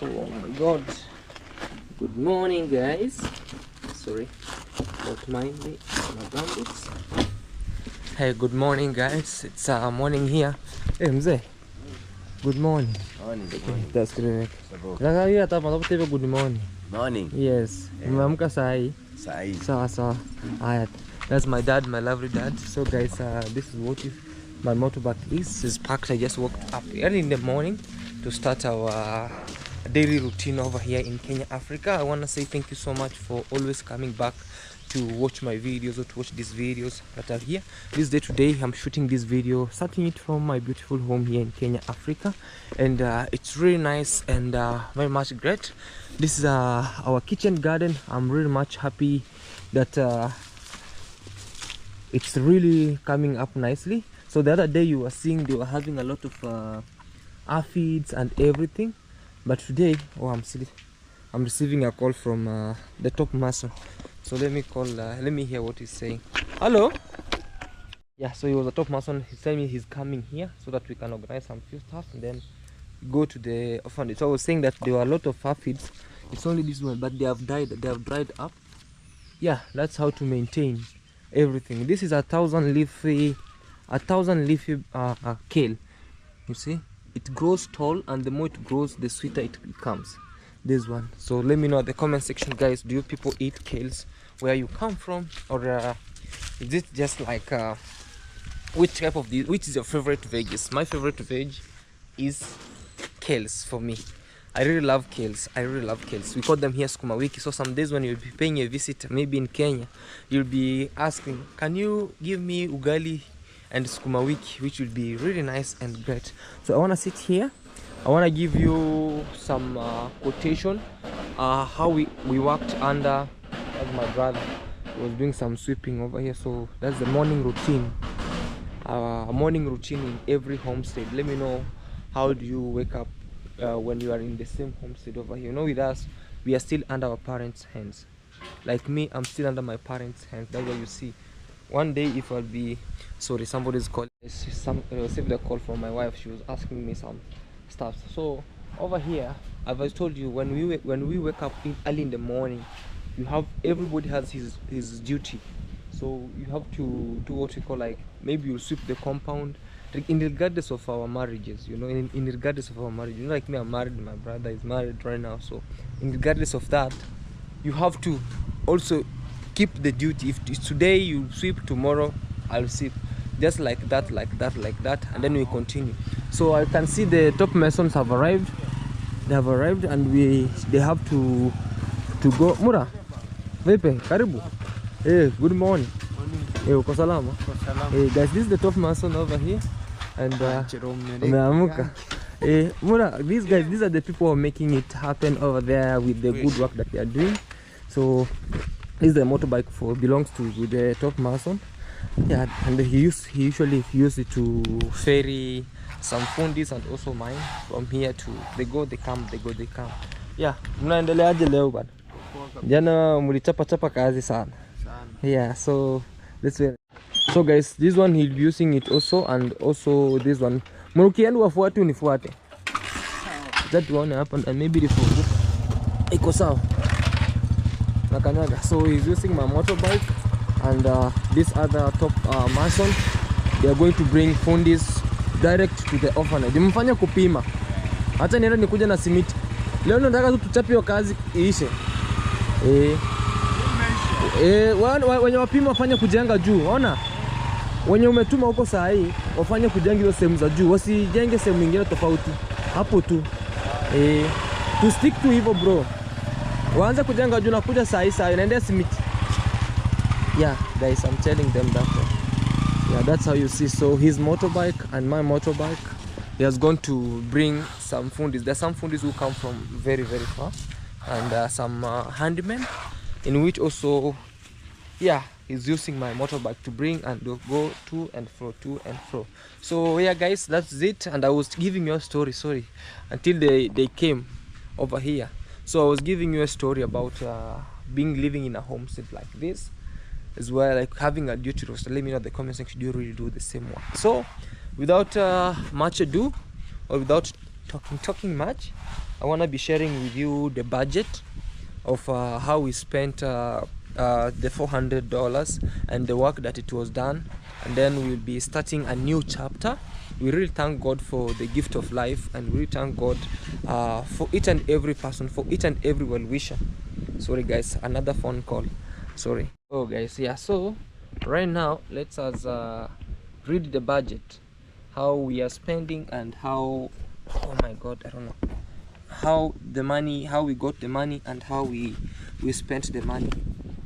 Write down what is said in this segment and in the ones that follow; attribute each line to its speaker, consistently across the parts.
Speaker 1: Oh my god. Good morning, guys. Sorry, don't mind me, my gumboots. Hey, good morning, guys. It's morning here. Hey, mzee. Good morning.
Speaker 2: Morning.
Speaker 1: That's correct. Good morning.
Speaker 2: Morning.
Speaker 1: Yes. Umeamka saa hii?
Speaker 2: Saa hii.
Speaker 1: Sawa. Alright. That's my dad, my lovely dad. So guys, this is what my motorbike is. It's parked. I just woke up early in the morning to start our daily routine over here in Kenya, Africa. I want to say thank you so much for always coming back to watch my videos or to watch these videos that are here. This day today I'm shooting this video, starting it from my beautiful home here in Kenya, Africa, and it's really nice and very much great. This is our kitchen garden. I'm really much happy that it's really coming up nicely. So the other day you were seeing they were having a lot of aphids and everything, but today I'm receiving a call from the top mason. So let me hear what he's saying. Hello. Yeah, so he was a top mason. He's telling me he's coming here so that we can organize some few stuff and then go to the orphanage. So I was saying that there were a lot of aphids. It's only this one, but they have dried up. Yeah, that's how to maintain everything. This is a 1,000 leafy kale. You see, it grows tall, and the more it grows, the sweeter it becomes. This one. So let me know in the comment section, guys. Do you people eat kales? Where you come from, or is it just like which type of these? Which is your favorite veggies? My favorite veg is kales for me. I really love kales. We call them here sukuma wiki. So some days when you'll be paying a visit, maybe in Kenya, you'll be asking, can you give me ugali and sukuma wiki, which will be really nice and great. So I want to sit here. I want to give you some quotation how we worked under my brother. He was doing some sweeping over here. So that's the morning routine. A morning routine in every homestead. Let me know, how do you wake up when you are in the same homestead over here? You know, with us, we are still under our parents' hands. Like me, I'm still under my parents' hands. That's what you see. One day, if I'll be sorry, somebody's calling. I received a call from my wife. She was asking me some stuff. So over here, as I told you, when we wake up early in the morning, everybody has his duty. So you have to do what we call, like, maybe you'll sweep the compound, in regardless of our marriages. You know, in regardless of our marriage, you know, like me, I'm married, my brother is married right now. So in regardless of that, you have to also keep the duty. If today you sweep, tomorrow I'll sweep, just like that, and then we continue. So I can see the top masons have arrived. They have arrived, and they have to go. Mura vipi, karibu. Hey, good morning. Hey, uko salama? Hey guys, this is the top mason over here, and umeamuka. Hey Mura, these are the people who are making it happen over there with the good work that they are doing. So this is the motorbike belongs to the top mason. Yeah, and he usually uses it to ferry some fundis and also mine from here to they go they come. Yeah, mnaendeleaje leo bana? Jana mlichapa kazi sana. Yeah, so this way. So guys, this one he'll be using it also, and also this one. Mrukienda wafuate unifuate. That one happened, and maybe the iko sawa. Nakanyaga. So he's using my motorbike, and this other top mason, they are going to bring fundis direct to the orphanage. Mfanya kupima. Hata nienda nikuja na simiti. Leo nataka tu tuchape hiyo kazi iishe. Wenye wapima wafanye kujenga juu. Ona? Wenye umetuma huko saa hii wafanye kujenga hizo sehemu za juu. Wasijenge sehemu nyingine tofauti. Hapo tu. To stick to hivyo bro. Waanze kujenga juu na kuja saa hii naendea simiti. Yeah, guys, I'm telling them that. Yeah, that's how you see. So his motorbike and my motorbike, he has gone to bring some fundis. There are some fundis who come from very, very far, and some handymen, in which also, yeah, he's using my motorbike to bring and go to and fro. So yeah, guys, that's it. And I was giving you a story, sorry, until they came over here. So I was giving you a story about living in a homestead like this, as well, like having a duty roster. Let me know in the comment section, do you really do the same one? So without much ado, or without talking much. I want to be sharing with you the budget of how we spent the $400 and the work that it was done, and then we'll be starting a new chapter. We really thank God for the gift of life, and we really thank God for each and every person, for each and every well-wisher. Sorry guys, another phone call, sorry. Oh guys, yeah, so right now let's us read the budget, how we are spending, and how, oh my god, I don't know, how the money, how we got the money, and how we spent the money.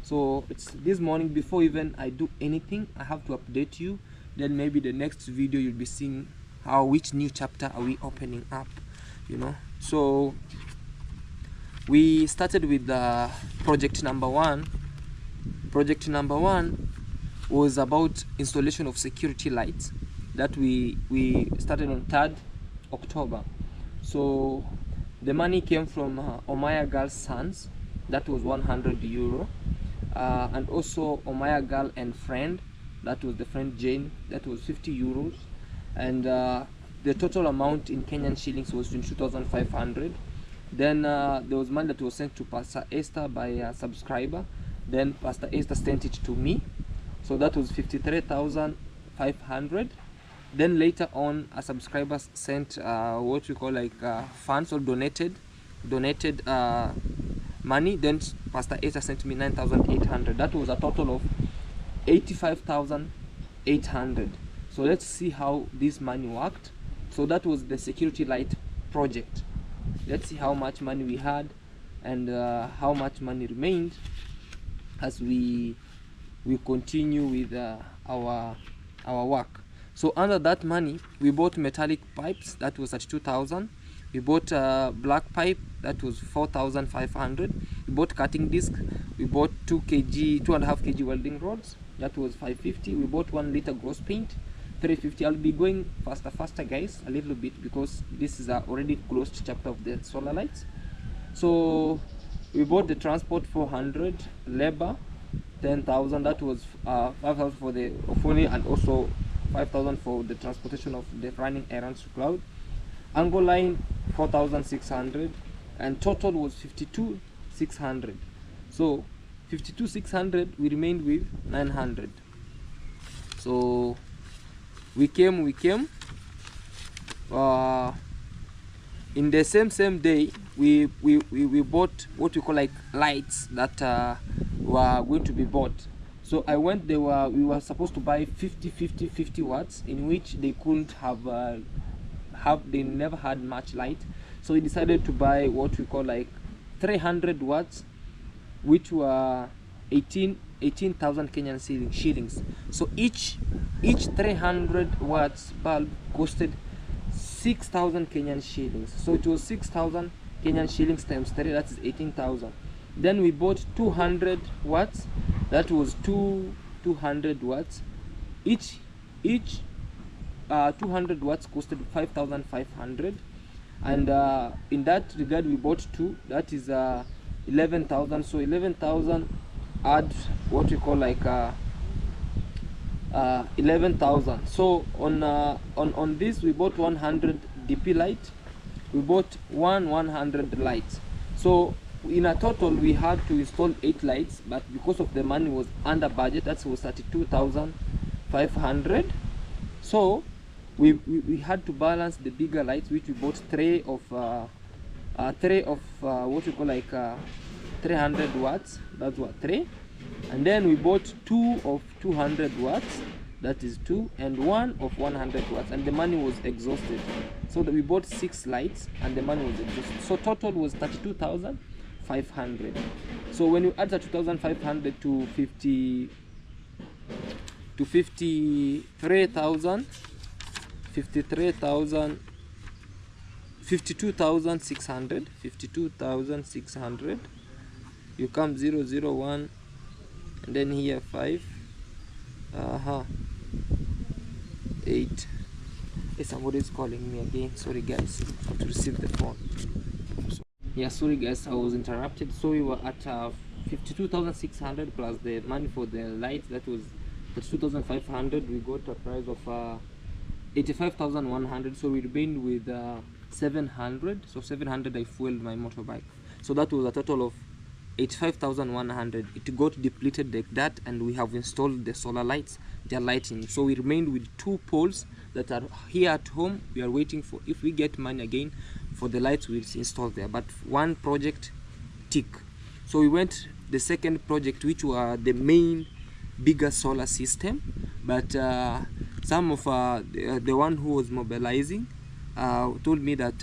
Speaker 1: So it's this morning. Before even I do anything, I have to update you. Then maybe the next video you'll be seeing which new chapter are we opening up, you know. So we started with project number one. Project number one was about installation of security lights that we started on 3rd October. So the money came from Omaya Girl's Sons, that was €100, and also Omaya Girl and Friend, that was the friend Jane, that was €50, and the total amount in Kenyan shillings was 22,500. Then there was money that was sent to Pastor Esther by a subscriber. Then Pastor Esther sent it to me, so that was 53,500. Then later on, a subscriber sent what we call like funds, or donated money. Then Pastor Esther sent me 9,800. That was a total of 85,800. So let's see how this money worked. So that was the security light project. Let's see how much money we had, and how much money remained as we continue with our work. So under that money, we bought metallic pipes, that was at 2,000. We bought black pipe, that was 4,500. We bought cutting disc. We bought 2.5 kg welding rods, that was 550. We bought 1 liter gross paint, 350. I'll be going faster guys, a little bit, because this is already closed chapter of the solar lights. So we bought the transport 400, labor 10,000, that was 5,000 for the phone, and also 5,000 for the transportation of the running errands to Claude. Angle line 4,600, and total was 52,600. So 52,600, we remained with 900. So we came in the same day. We bought what we call like lights that were going to be bought. So I went, we were supposed to buy 50 watts, in which they couldn't they never had much light. So we decided to buy what we call like 300 watts, which were 18,000 Kenyan shillings. So each 300 watts bulb costed 6,000 Kenyan shillings. So it was 6,000 Kenyan shillings times 3, that is 18,000. Then we bought 200 watts, that was 200 watts. Each 200 watts costed 5,500. And in that regard, we bought 2, that is 11,000. So 11,000 add what we call like 11,000. So on this, we bought 100 DP light. We bought 100 lights. So in a total, we had to install 8 lights, but because of the money was under budget, that was 32,500. So we had to balance the bigger lights, which we bought tray of what we call like 300 watts. That's what, 3. And then we bought 2 of 200 watts, that is 2, and 1 of 100 watts, and the money was exhausted. So that we bought 6 lights, and the money was exhausted. So total was 32,500. So when you add 32,500 to 53,000, 52,600, you come 001, and then here 5, 8. Hey, somebody is calling me again. Sorry guys, I have to receive the phone. Yeah, sorry guys, I was interrupted. So we were at 52,600 plus the money for the lights, that was 2,500. We got a price of 85,100. So we remained with 700. So 700 I fueled my motorbike, so that was a total of 85,100. It got depleted like that, and we have installed the solar lights, they are lighting. So we remained with 2 poles that are here at home. We are waiting for, if we get money again for the lights, we'll install there. But one project tick. So we went the second project, which were the main bigger solar system, but some of the one who was mobilizing told me that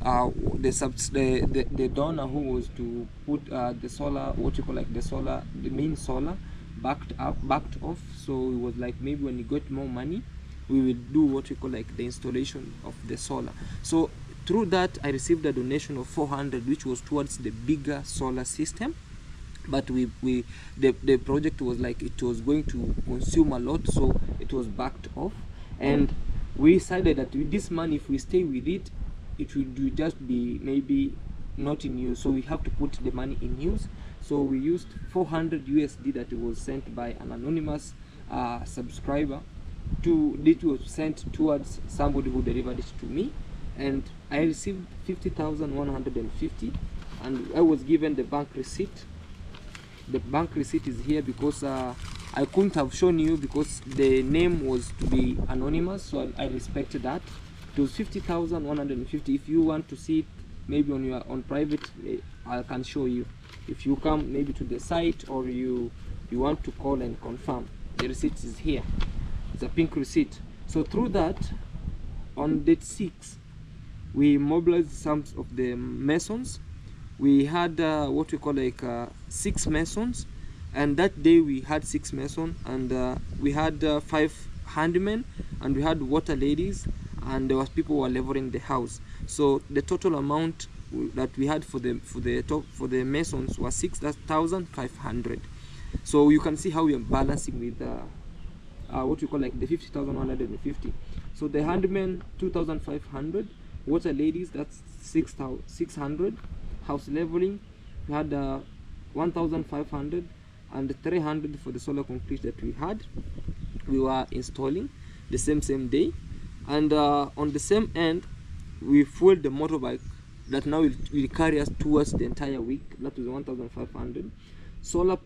Speaker 1: the donor who was to put the solar, what you call like the main solar, backed off. So it was like, maybe when you got more money, we will do what we call like the installation of the solar. So through that I received a donation of 400, which was towards the bigger solar system. But the project was like, it was going to consume a lot, so it was backed off. And we decided that with this money, if we stay with it, it will just be maybe not in use, so we have to put the money in use. So we used 400 USD that was sent by an anonymous subscriber. It was sent towards somebody who delivered it to me, and I received 50,150, and I was given the bank receipt. The bank receipt is here because I couldn't have shown you because the name was to be anonymous, so I respected that. It was 50,150. If you want to see it maybe on your private, I can show you. If you come maybe to the site, or you want to call and confirm, the receipt is here. It's a pink receipt. So through that, on date 6, we mobilized some of the masons. We had what we call like 6 masons, and that day we had 6 masons, and we had 5 handmen, and we had water ladies, and there was people who were leveling the house. So the total amount that we had for the masons was 6,500. So you can see how we are balancing with what we call like the 50,150. So the handmen 2,500, water ladies that's 600, house leveling we had 1,500, and 300 for the solar concrete that we were installing the same day. And on the same end, we fueled the motorbike that now will carry us towards the entire week. That was 1,500. Solar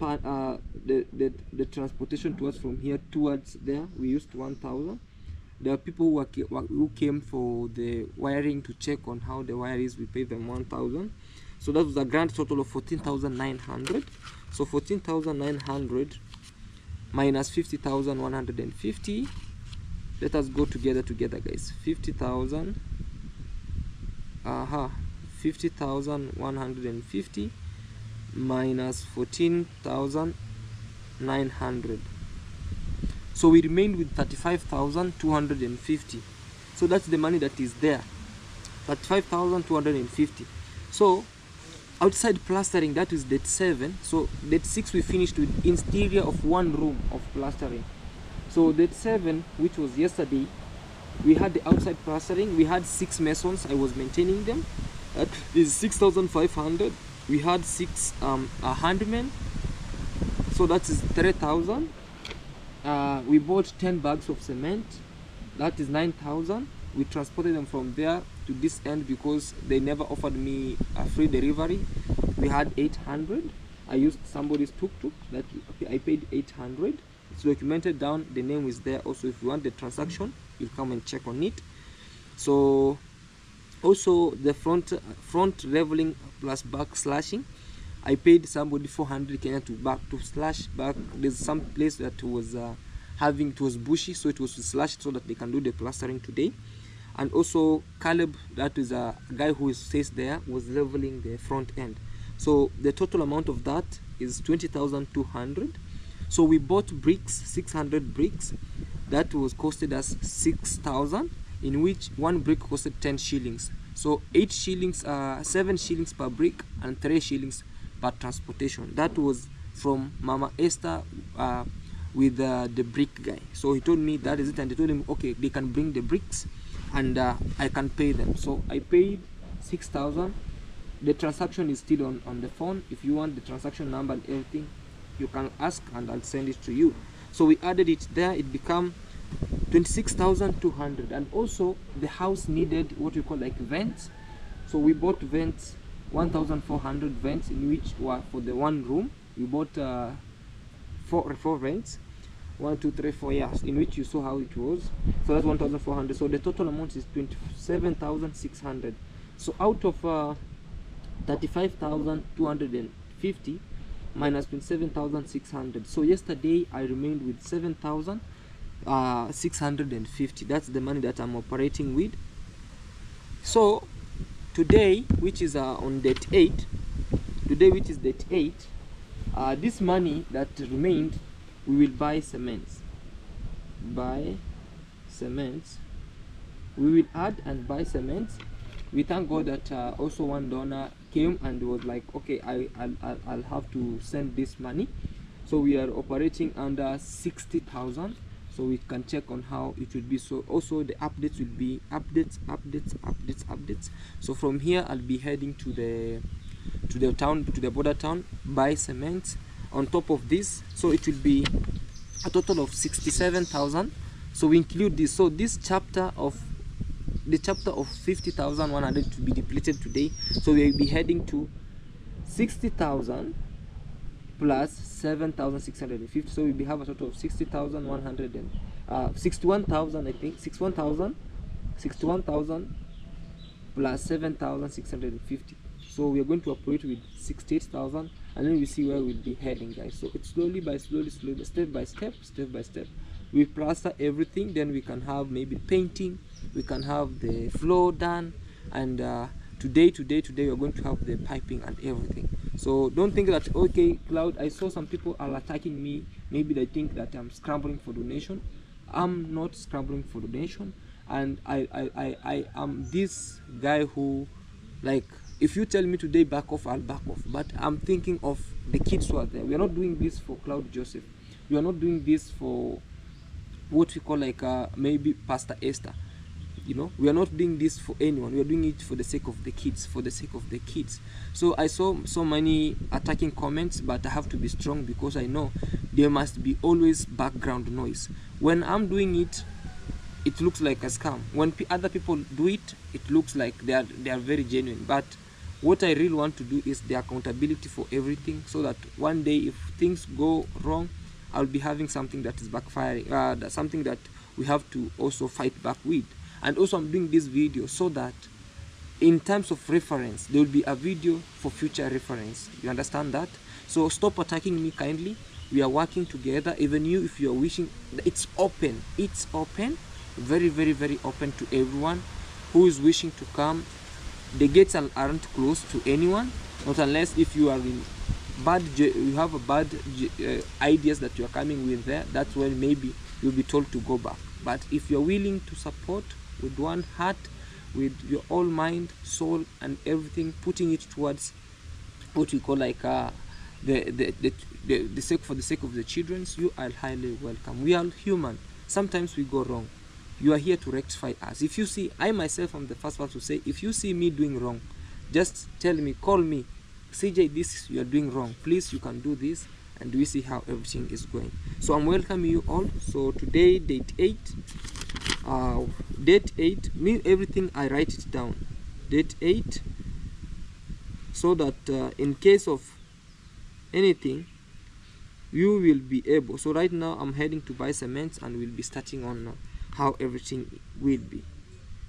Speaker 1: the transportation towards from here towards there, we used 1,000. There are people who came for the wiring to check on how the wire is. We paid them 1,000. So that was a grand total of 14,900. So 14,900 minus 50,150. Let us go together guys. 50,150 minus 14,900. So we remained with 35,250. So that's the money that is there, 35,250. So outside plastering, that is date 7. So date 6 we finished with interior of 1 room of plastering. So date 7, which was yesterday, we had the outside plastering. We had 6 masons. I was maintaining them. That is 6,500. We had 6 handmen, so that is 3,000. We bought 10 bags of cement. That is 9,000. We transported them from there to this end because they never offered me a free delivery. We had 800. I used somebody's tuk-tuk that I paid 800. It's documented down, the name is there. Also, if you want the transaction, you come and check on it. So also the front leveling plus back slashing, I paid somebody 400 Kenya to slash back. There's some place that was it was bushy, so it was slashed so that they can do the plastering today. And also Caleb, that is a guy who stays there, was leveling the front end. So the total amount of that is 20,200. So we bought bricks, 600 bricks. That was costed us 6,000, in which 1 brick costed 10 shillings. So 8 shillings, 7 shillings per brick, and 3 shillings per transportation. That was from Mama Esther with the brick guy. So he told me that is it, and they told him okay, they can bring the bricks and I can pay them. So I paid 6,000. The transaction is still on the phone. If you want the transaction number and everything, you can ask and I'll send it to you. So we added it there. It became 26,200. And also the house needed what we call like vents, so we bought vents, 1,400 vents, in which were for the one room. We bought four vents, 1 2 3 4, yes, in which you saw how it was. So that's 1,400. So the total amount is 27,600. So out of 35,250 minus 27,600, so yesterday I remained with 7,650. That's the money that I'm operating with. So today, which is on date 8, this money that remained, we will buy cements. We will add and buy cements. We thank God that also one donor came and was like, okay, I'll have to send this money. So we are operating under 60,000. So we can check on how it will be. So also the updates will be updates. So from here I'll be heading to the border town, buy cement on top of this. So it will be a total of 67,000. So we include this. So this chapter of 50,100 to be depleted today. So we'll be heading to 60,000 plus 7,650. So we have a total of 60,100 and 61,000, I think 61,000 plus 7,650. So we are going to operate with 68,000, and then we see where we'll be heading, guys. So it's slowly, step by step. We plaster everything, then we can have maybe painting, we can have the floor done, and today we're going to have the piping and everything. So don't think that, okay, Claude, I saw some people are attacking me, maybe they think that I'm scrambling for donation. I'm not scrambling for donation, and I am this guy who, like, if you tell me today back off, I'll back off. But I'm thinking of the kids who are there. We are not doing this for Claude Joseph. We are not doing this for what we call like maybe Pastor Esther. You know, we are not doing this for anyone. We are doing it for the sake of the kids, So I saw so many attacking comments, but I have to be strong because I know there must be always background noise. When I'm doing it, it looks like a scam. When other people do it, it looks like they are very genuine. But what I really want to do is the accountability for everything, so that one day if things go wrong, I'll be having something that is backfiring, something that we have to also fight back with. And also I'm doing this video so that in terms of reference, there will be a video for future reference. You understand that? So stop attacking me kindly. We are working together. Even you, if you are wishing, it's open, very, very, very open to everyone who is wishing to come. The gates aren't closed to anyone, not unless if you are in you have a bad ideas that you are coming with there. That's when maybe you'll be told to go back. But if you're willing to support with one heart, with your whole mind, soul, and everything, putting it towards what we call like for the sake of the children, you are highly welcome. We are human. Sometimes we go wrong. You are here to rectify us. If you see, I myself am the first one to say, if you see me doing wrong, just tell me, call me, CJ, this you are doing wrong, please, you can do this, and we see how everything is going. So I'm welcoming you all. So today, date 8, me everything I write it down, date 8, so that in case of anything, you will be able. So right now I'm heading to buy cement, and we'll be starting on how everything will be.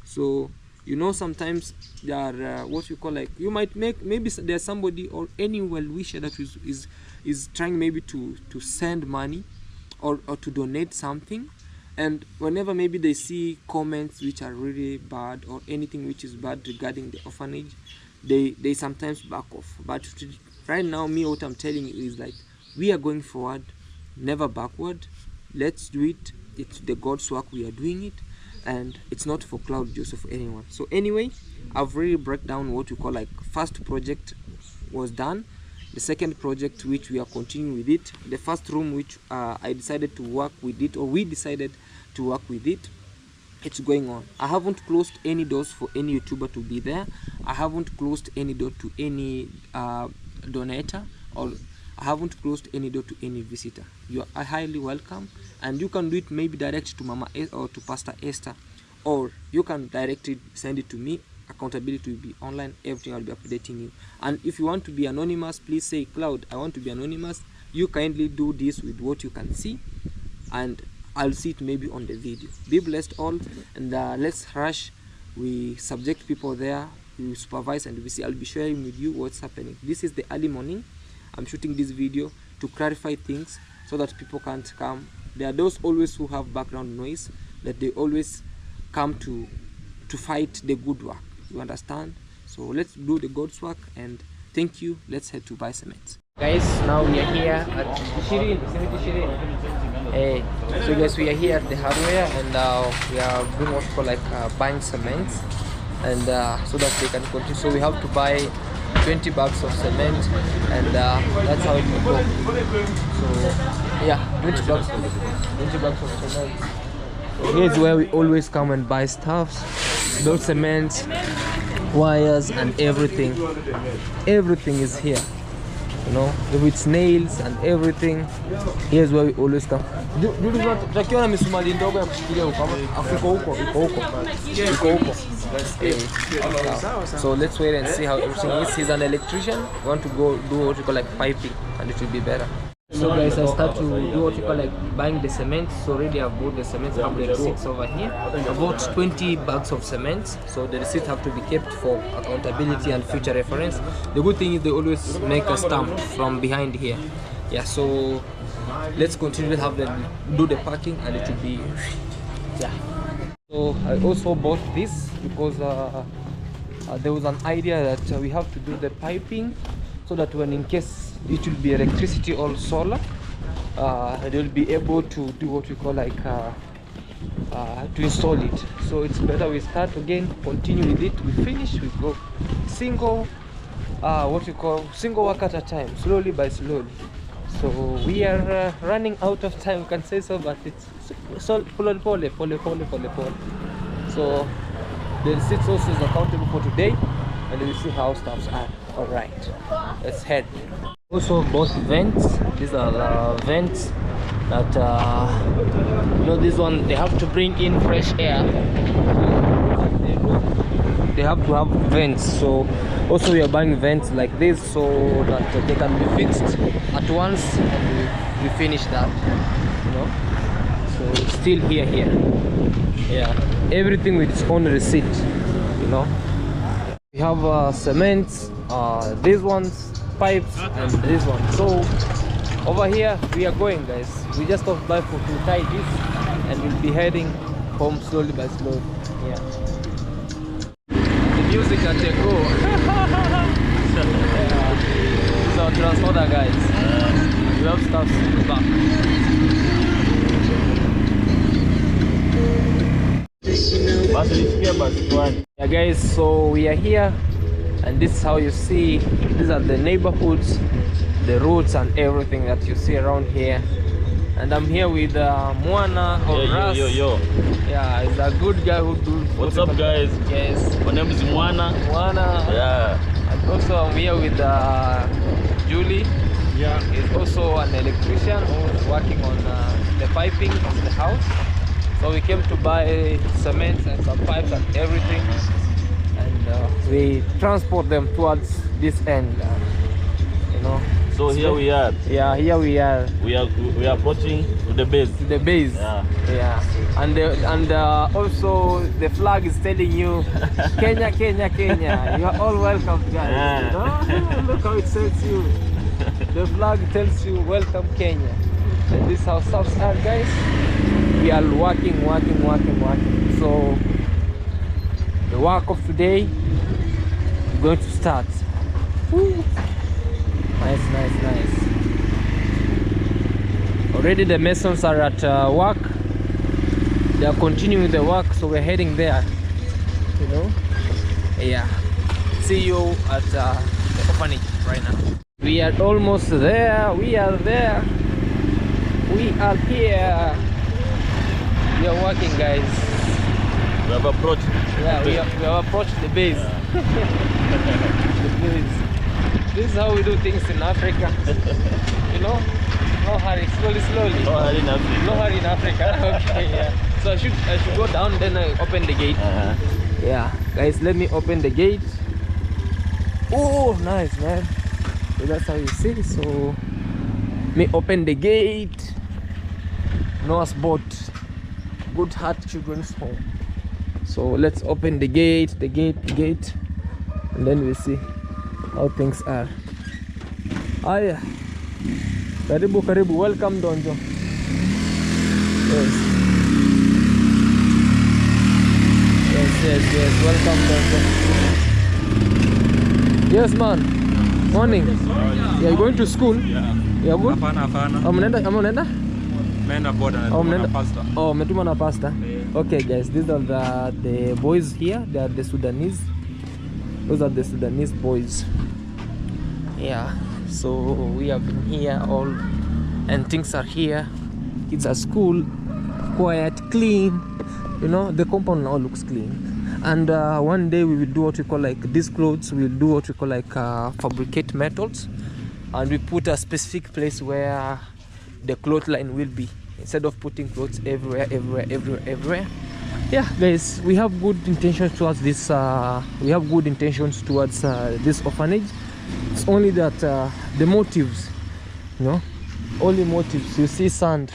Speaker 1: So you know, sometimes there are what we call like, you might make, maybe there's somebody or any well-wisher that is trying maybe to send money or to donate something, and whenever maybe they see comments which are really bad or anything which is bad regarding the orphanage, they sometimes back off. But right now, me, what I'm telling you is like, we are going forward, never backward. Let's do it. It's the God's work. We are doing it, and it's not for Claude Joseph or anyone. So anyway, I've really break down what we call like, first project was done, the second project which we are continuing with it, the first room which I decided to work with it, or we decided to work with it, it's going on. I haven't closed any doors for any YouTuber to be there. I haven't closed any door to any donator, or I haven't closed any door to any visitor. You are highly welcome, and you can do it maybe direct to Mama or to Pastor Esther, or you can directly send it to me. Accountability will be online. Everything I'll be updating you. And if you want to be anonymous, please say, Claude, I want to be anonymous. You kindly do this with what you can see, and I'll see it maybe on the video. Be blessed all, and let's rush. We subject people there, we supervise, and we see. I'll be sharing with you what's happening. This is the early morning. I'm shooting this video to clarify things so that people can't come. There are those always who have background noise that they always come to fight the good work. You understand? So let's do the God's work, and thank you. Let's head to buy cement. Guys, now we are here at Shirin. Hey, so guys, we are here at the hardware, and we are doing what we call like buying cement, and so that they can continue. So we have to buy 20 bags of cement, and that's how it will go. So yeah, 20 bags of cement. So here's where we always come and buy stuffs, those cement, wires, and everything. Everything is here. You know, if it's nails and everything, here's where we always come. So let's wait and see how everything is. He's an electrician. We want to go do what we call like piping, and it will be better. So guys, I start to do what you call like buying the cement. So already I've bought the cement. I have the receipts over here. I bought 20 bags of cement. So the receipts have to be kept for accountability and future reference. The good thing is they always make a stamp from behind here. Yeah, so let's continue to have them do the packing, and it will be, yeah. So I also bought this because there was an idea that we have to do the piping so that when in case it will be electricity or solar, they will be able to do what we call like to install it. So it's better we start again, continue with it, we finish, we go single what we call single work at a time, slowly by slowly. So we are running out of time, we can say so, but it's so pole. So the receipt also is accountable for today, and we'll see how stuffs are. All right, let's head. Also both vents. These are vents that you know, this one they have to bring in fresh air. They have to have vents. So also we are buying vents like this so that they can be fixed at once, and we finish that. You know, so it's still here. Yeah, everything with its own receipt. You know, we have cement, these ones, pipes, and this one. So over here we are going, guys. We just stopped by to tie this, and we'll be heading home slowly by slowly. Yeah, the music at the go. It's our transporter, guys. We have stuff in the back. Yeah guys, so we are here, and this is how you see. These are the neighborhoods, the roads, and everything that you see around here. And I'm here with Mwana or Ras.
Speaker 2: Yo.
Speaker 1: Yeah, he's a good guy who do.
Speaker 2: What's up, guys?
Speaker 1: Yes.
Speaker 2: My name is Mwana. Yeah.
Speaker 1: And also I'm here with Julie.
Speaker 2: Yeah.
Speaker 1: He's also an electrician who's working on the piping of the house. So we came to buy cement and some pipes and everything, and we transport them towards this end. You know.
Speaker 2: So here we are.
Speaker 1: Yeah, here we are.
Speaker 2: We are approaching to the base.
Speaker 1: To the base. Yeah. And also the flag is telling you Kenya, Kenya, Kenya. You are all welcome, guys.
Speaker 2: Yeah.
Speaker 1: You know? Look how it tells you. The flag tells you welcome Kenya. And this is how stuffs are, guys. We are working. So the work of today is going to start. Woo. Nice. Already the masons are at work. They are continuing the work, so we're heading there. You know? Yeah. See you at the orphanage right now. We are almost there. We are there. We are here. We are working, guys.
Speaker 2: We have approached.
Speaker 1: Yeah, we have approached the base.
Speaker 2: Yeah.
Speaker 1: The base. This is how we do things in Africa. You know? No hurry, slowly.
Speaker 2: No hurry in Africa.
Speaker 1: No hurry in Africa. Okay, yeah. So I should go down, then I open the gate. Yeah, guys, let me open the gate. Oh, nice, man. So that's how you see. So me open the gate. Noah's boat. Good Heart Children's Home. So let's open the gate, and then we see how things are. Aya, karibu, welcome Donjo. Yes, welcome Donjo. Yes, man. Morning. Yeah, you going to school?
Speaker 3: Yeah.
Speaker 1: Yeah, good.
Speaker 3: Hapana.
Speaker 1: Unaenda?
Speaker 3: Naenda boda na pasta.
Speaker 1: Oh, umetuma na pasta. Okay, guys, these are the boys here. They are the Sudanese. Those are the Sudanese boys. Yeah. So we have been here all, and things are here. Kids are school, quiet, clean. You know, the compound now looks clean. And one day we will do what we call like these clothes. We will do what we call like fabricate metals, and we put a specific place where the cloth line will be, instead of putting clothes everywhere. Yeah, guys, we have good intentions towards this. This orphanage. It's only that the motives, you know, only motives. You see sand.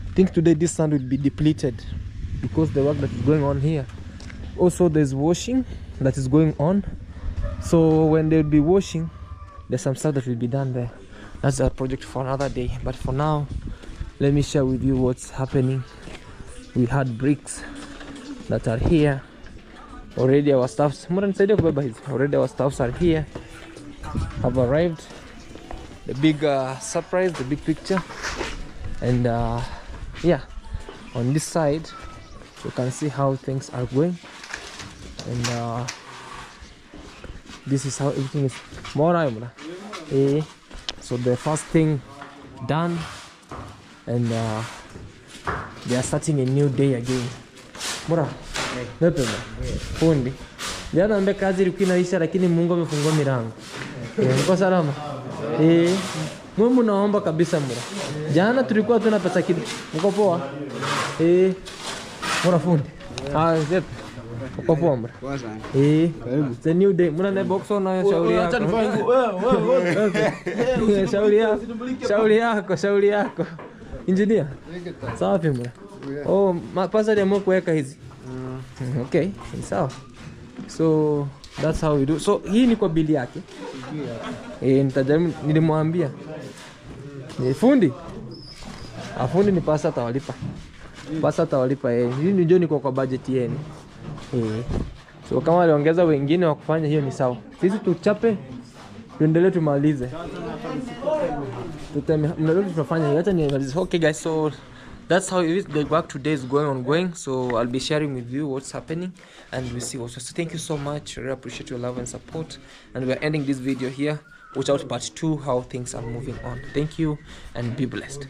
Speaker 1: I think today this sand will be depleted because the work that is going on here. Also, there's washing that is going on. So when they'll be washing, there's some stuff that will be done there. That's a project for another day. But for now, let me share with you what's happening. We had bricks that are here. Already our staffs. Already our staffs are here. Have arrived. The big surprise, the big picture. And yeah, on this side, you can see how things are going. And this is how everything is. So the first thing done, and they are starting a new day again. Mura, fundi. Jana ambe kazi ilikuwa inaisha, lakini Mungu amefungua milango. Mko salama? Mungu naomba kabisa Mura. Jana tulikuwa tuna pesa kidogo. Mko poa? Mura fundi. Zep. Mko poa Mura? Poa sana. It's a new day. Muna na box na shauri yako. Shauri yako. Engineer. Safi Mura. Oh, pasa ya mko kuweka hizi. Okay, sawa. So that's how we do. So hii ni kwa bili yake. Nitajaribu, nilimwambia. Fundi. Afundi ni pasa atawalipa. Pasa atawalipa yeye. Hii ni njoo niko kwa budget yenu. So kama aliongeza wengine wa kufanya hiyo ni sawa. Sisi tuchape, tuendelee tumalize. Tutafanya hiyo hata nimalize. Okay guys, so that's how it is. The work today is going. So I'll be sharing with you what's happening, and we'll see what's. So thank you so much. I really appreciate your love and support. And we're ending this video here. Watch out part 2, how things are moving on. Thank you and be blessed.